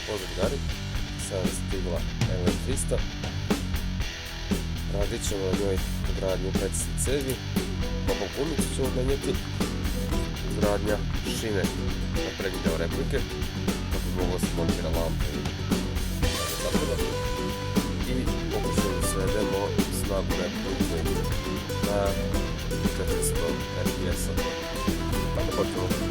Pozdrav Gari, sada stigla LM300. Radit ćemo na njoj ugradnju pecci cevi, po punicu ćemo menjati, ugradnja šine na prednji deo replike, kako bi moglo se montira lampa i pokušamo da svedemo snagu replike na 400 fps-a. Tako počnemo.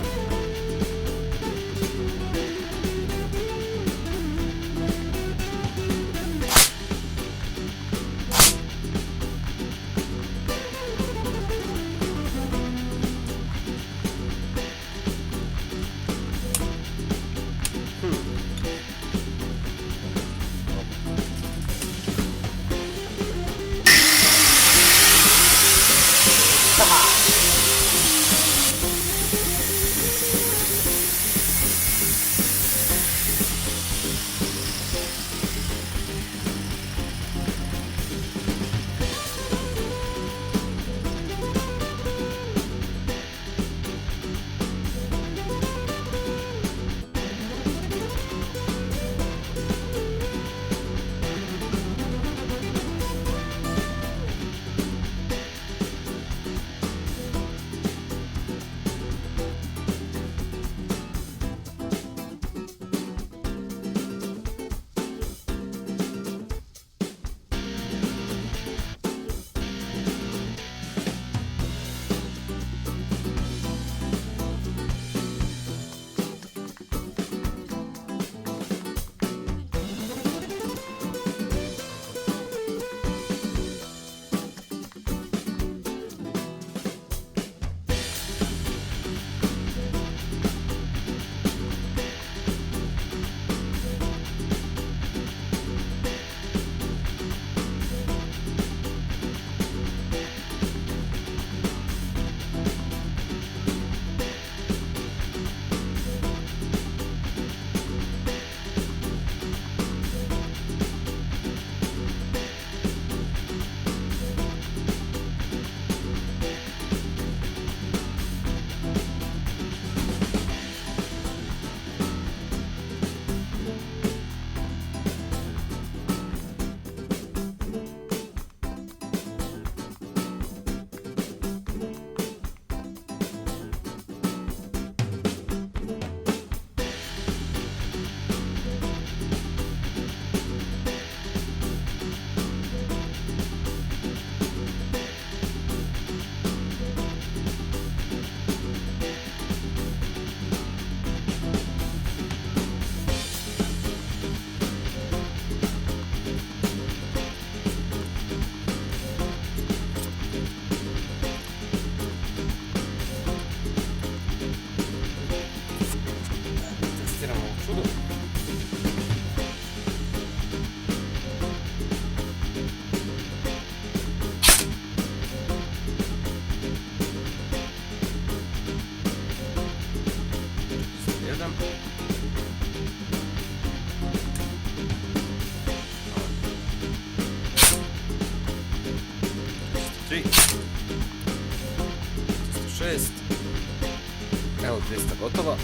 Evo 200 gotova,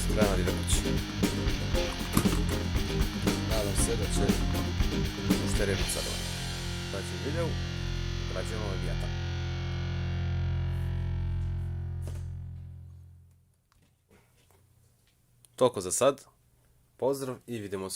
spremna ide kući. Nadam se da će mušterija biti zadovoljna. Znači videu, ugrađujemo Leviatan. Toliko za sad, pozdrav i vidimo se